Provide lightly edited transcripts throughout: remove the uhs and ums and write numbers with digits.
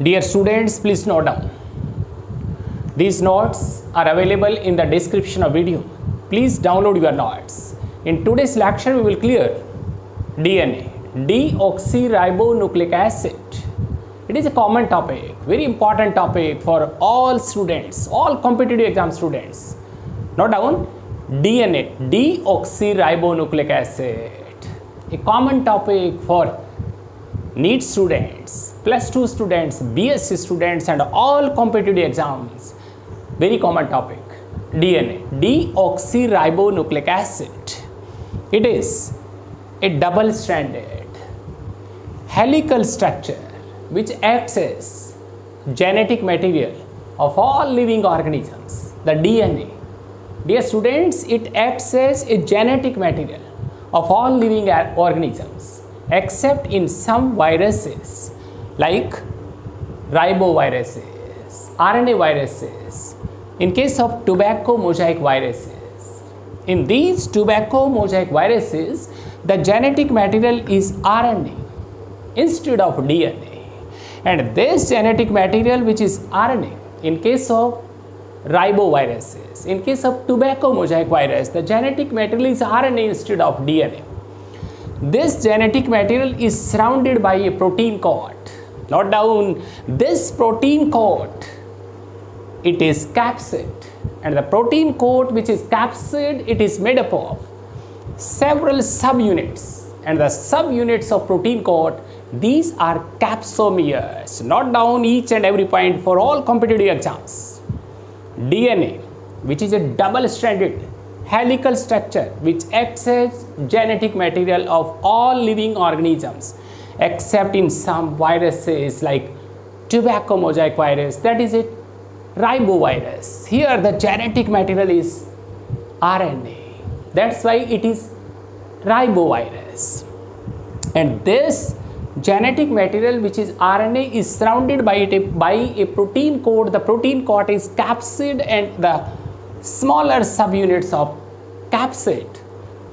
Dear students, please note down. These notes are available in the description of video. Please download your notes. In today's lecture, we will clear DNA, deoxyribonucleic acid. It is a common topic, very important topic for all students, all competitive exam students. Note down DNA, deoxyribonucleic acid. A common topic for NEET students, +2 students, BSc students and all competitive exams. Very common topic. DNA, deoxyribonucleic acid. It is a double-stranded helical structure which acts as genetic material of all living organisms. The DNA. Dear students, it acts as a genetic material of all living organisms except in some viruses like riboviruses, RNA viruses, in case of tobacco mosaic viruses. In these tobacco mosaic viruses, the genetic material is RNA instead of DNA. And this genetic material, which is RNA, in case of riboviruses, in case of tobacco mosaic virus, the genetic material is RNA instead of DNA. This genetic material is surrounded by a protein coat. Note down, this protein coat, it is capsid, and the protein coat which is capsid, it is made up of several subunits, and the subunits of protein coat, these are capsomeres. Note down each and every point for all competitive exams. DNA, which is a double-stranded helical structure which acts as genetic material of all living organisms except in some viruses like tobacco mosaic virus, that is a ribovirus. Here the genetic material is RNA. That's why it is ribovirus. And this genetic material which is RNA is surrounded by a protein coat. The protein coat is capsid and the smaller subunits of capsid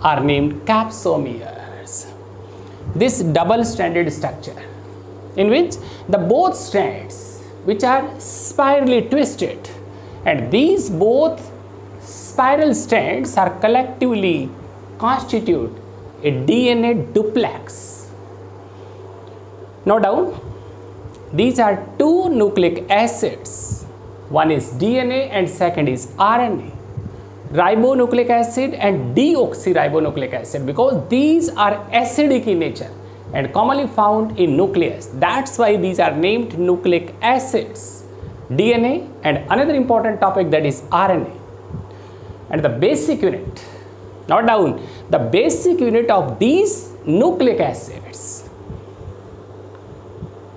are named capsomeres. This double-stranded structure in which the both strands which are spirally twisted, and these both spiral strands are collectively constitute a DNA duplex. Note down, these are two nucleic acids. One is DNA and second is RNA. Ribonucleic acid and deoxyribonucleic acid, because these are acidic in nature and commonly found in nucleus. That's why these are named nucleic acids. DNA and another important topic, that is RNA. And the basic unit, note down, the basic unit of these nucleic acids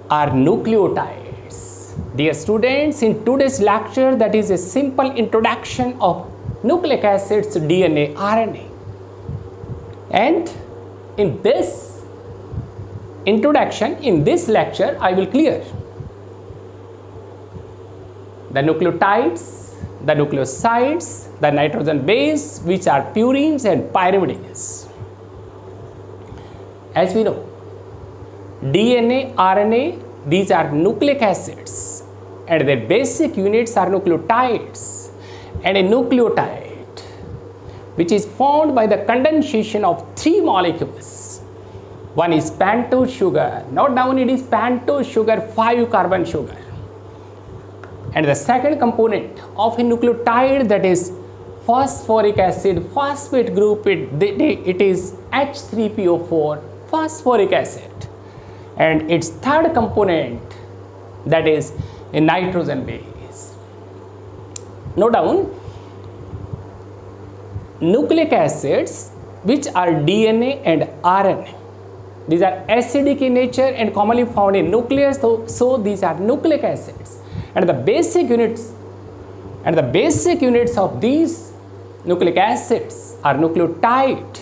are nucleotides. Dear students, in today's lecture, that is a simple introduction of nucleic acids, DNA, RNA. And in this introduction, in this lecture, I will clear the nucleotides, the nucleosides, the nitrogen base, which are purines and pyrimidines. As we know, DNA, RNA, these are nucleic acids and their basic units are nucleotides. And a nucleotide which is formed by the condensation of three molecules. One is pentose sugar. Note down, it is pentose sugar, 5-carbon sugar. And the second component of a nucleotide, that is phosphoric acid, phosphate group, it is H3PO4, phosphoric acid. And its third component, that is a nitrogen base. Note down, nucleic acids which are DNA and RNA, these are acidic in nature and commonly found in nucleus, so these are nucleic acids. And the basic units of these nucleic acids are nucleotide.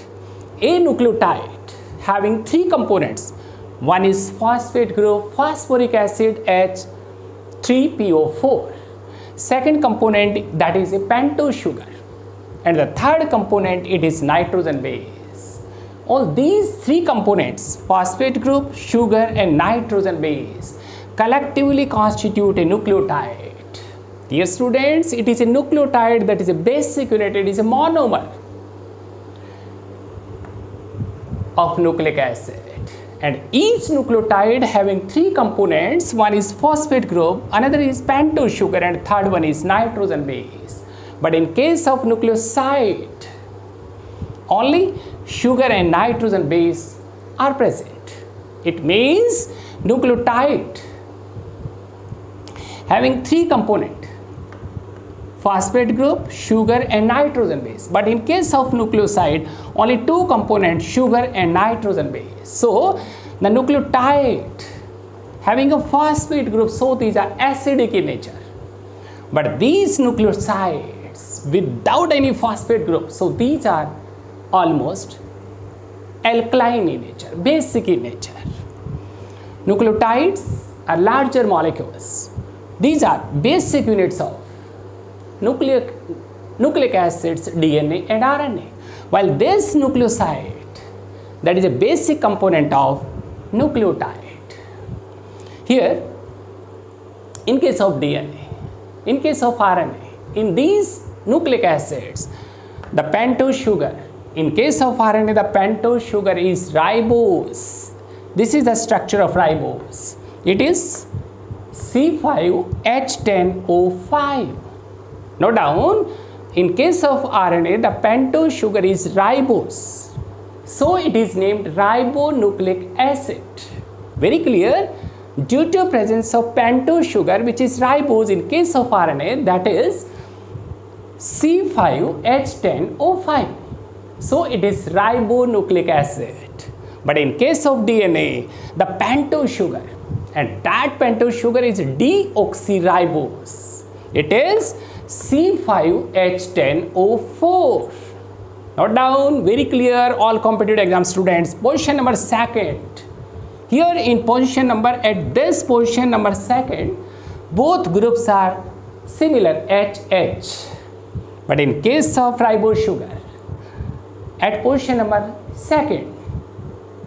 A nucleotide having three components. One is phosphate group, phosphoric acid, H3PO4. Second component, that is a pentose sugar. And the third component, it is nitrogen base. All these three components, phosphate group, sugar and nitrogen base, collectively constitute a nucleotide. Dear students, it is a nucleotide that is a basic unit, it is a monomer of nucleic acid. And each nucleotide having three components, one is phosphate group, another is pentose sugar, and third one is nitrogen base. But in case of nucleoside, only sugar and nitrogen base are present. It means nucleotide having three components, phosphate group, sugar and nitrogen base. But in case of nucleoside, only two components, sugar and nitrogen base. So the nucleotide having a phosphate group, so these are acidic in nature. But these nucleosides without any phosphate group, so these are almost alkaline in nature, basic in nature. Nucleotides are larger molecules. These are basic units of nucleic acids, DNA and RNA. While this nucleoside, that is a basic component of nucleotide. Here, in case of DNA, in case of RNA, in these nucleic acids, the pentose sugar, in case of RNA, the pentose sugar is ribose. This is the structure of ribose. It is C5H10O5. Note down, in case of RNA, the pentose sugar is ribose. So it is named ribonucleic acid. Very clear? Due to presence of pentose sugar, which is ribose, in case of RNA, that is C5H10O5. So it is ribonucleic acid. But in case of DNA, the pentose sugar, and that pentose sugar is deoxyribose. It is C5H10O4. Note down, very clear, all competitive exam students. Position number second. Here in position number, at this position number second, both groups are similar, HH. But in case of ribose sugar, at position number second,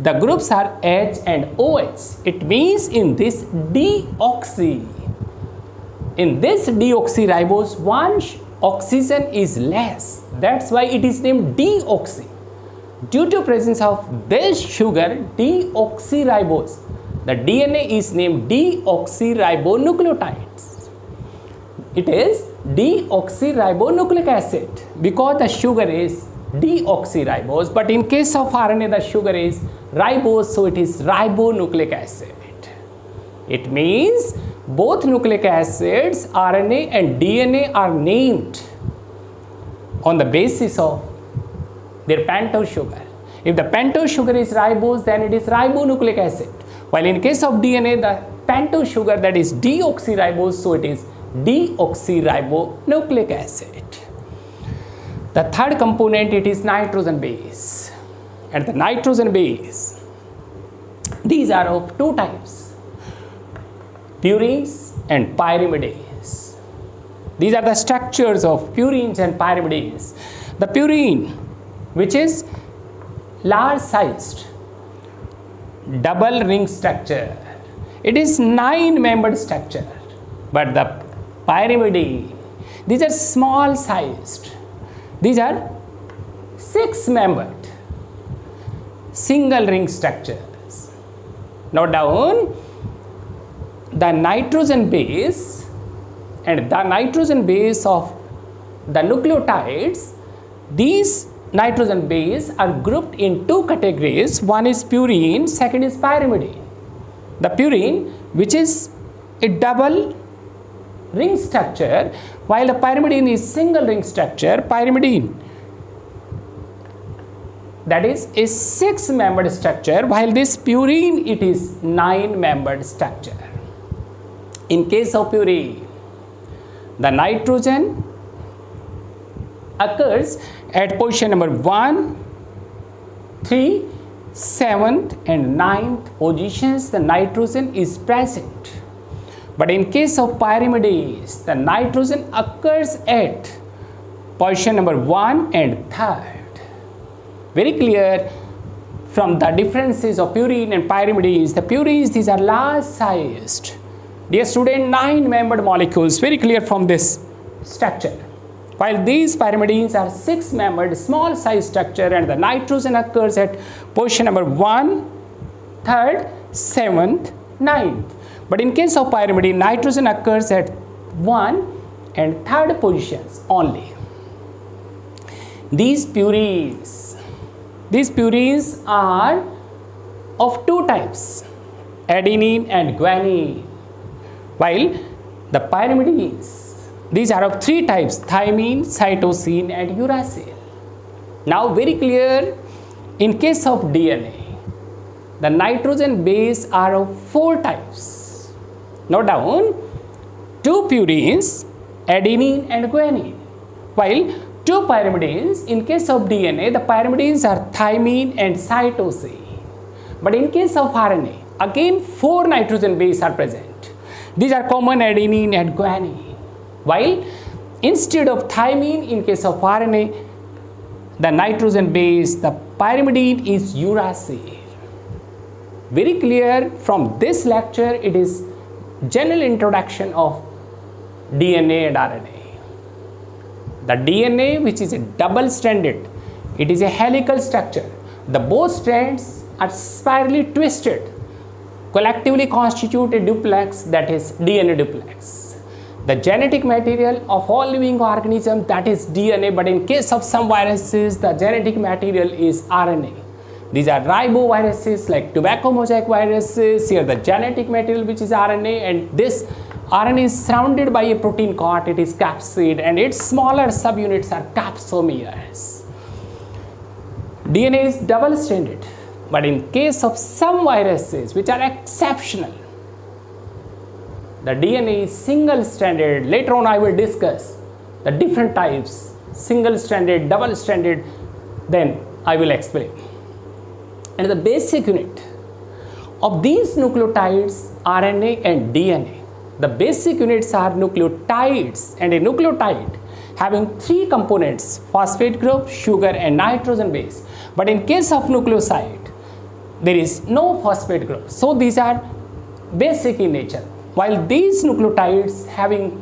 the groups are H and OH. It means in this deoxyribose, one oxygen is less. That's why it is named deoxy. Due to presence of this sugar, deoxyribose, the DNA is named deoxyribonucleotides. It is deoxyribonucleic acid because the sugar is deoxyribose. But in case of RNA, the sugar is ribose, so it is ribonucleic acid. It means both nucleic acids, RNA and DNA, are named on the basis of their pentose sugar. If the pentose sugar is ribose, then it is ribonucleic acid. While in case of DNA, the pentose sugar, that is deoxyribose, so it is deoxyribonucleic acid. The third component, it is nitrogen base. And the nitrogen base, these are of two types, purines and pyrimidines. These are the structures of purines and pyrimidines. The purine, which is large sized double ring structure, it is 9-membered structure. But the pyrimidine, these are small sized, these are 6-membered single ring structures. Note down, the nitrogen base and the nitrogen base of the nucleotides, these nitrogen base are grouped in two categories. One is purine, second is pyrimidine. The purine, which is a double ring structure, while the pyrimidine is single ring structure. Pyrimidine, that is a 6-membered structure, while this purine, it is 9-membered structure. In case of purine, the nitrogen occurs at position number 1, 3, 7th and 9th positions. The nitrogen is present. But in case of pyrimidines, the nitrogen occurs at position number 1 and 3rd. Very clear from the differences of purine and pyrimidines. The purines, these are large sized Dear student, 9-membered molecules, very clear from this structure. While these pyrimidines are 6-membered small size structure, and the nitrogen occurs at position number 1, 3rd, 7th, 9th. But in case of pyrimidine, nitrogen occurs at 1 and 3rd positions only. These purines are of two types, adenine and guanine, while the pyrimidines, these are of three types, thymine, cytosine and uracil. Now very clear, in case of DNA, the nitrogen base are of four types. Note down, two purines, adenine and guanine, while two pyrimidines, in case of DNA, the pyrimidines are thymine and cytosine. But in case of RNA, again 4 nitrogen bases are present. These are common, adenine and guanine. While instead of thymine, in case of RNA, the nitrogen base, the pyrimidine is uracil. Very clear from this lecture, it is general introduction of DNA and RNA. The DNA, which is a double-stranded, it is a helical structure. The both strands are spirally twisted, collectively constitute a duplex, that is DNA duplex. The genetic material of all living organisms, that is DNA, but in case of some viruses, the genetic material is RNA. These are riboviruses like tobacco mosaic viruses. Here the genetic material, which is RNA, and this RNA is surrounded by a protein coat, it is capsid, and its smaller subunits are capsomeres. DNA is double-stranded, but in case of some viruses which are exceptional, the DNA is single-stranded. Later on I will discuss the different types, single-stranded, double-stranded, then I will explain. And the basic unit of these nucleotides, RNA and DNA, the basic units are nucleotides, and a nucleotide having three components, phosphate group, sugar and nitrogen base. But in case of nucleoside, there is no phosphate group, so these are basic in nature. While these nucleotides having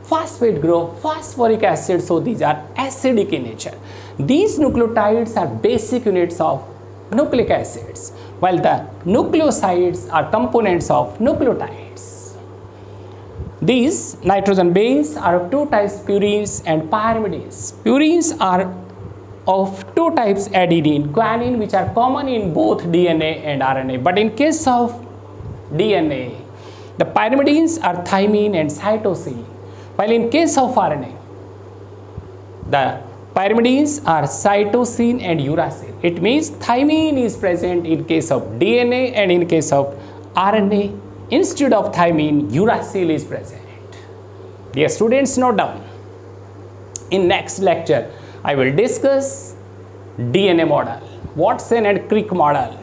phosphate group, phosphoric acid, so these are acidic in nature. These nucleotides are basic units of nucleic acids, while the nucleosides are components of nucleotides. These nitrogen bases are of two types, purines and pyrimidines. Purines are of two types, adenine, guanine, which are common in both DNA and RNA. But in case of DNA, the pyrimidines are thymine and cytosine, while in case of RNA, the pyrimidines are cytosine and uracil. It means thymine is present in case of DNA, and in case of RNA, instead of thymine, uracil is present. Dear students, note down. In next lecture, I will discuss DNA model, Watson and Crick model.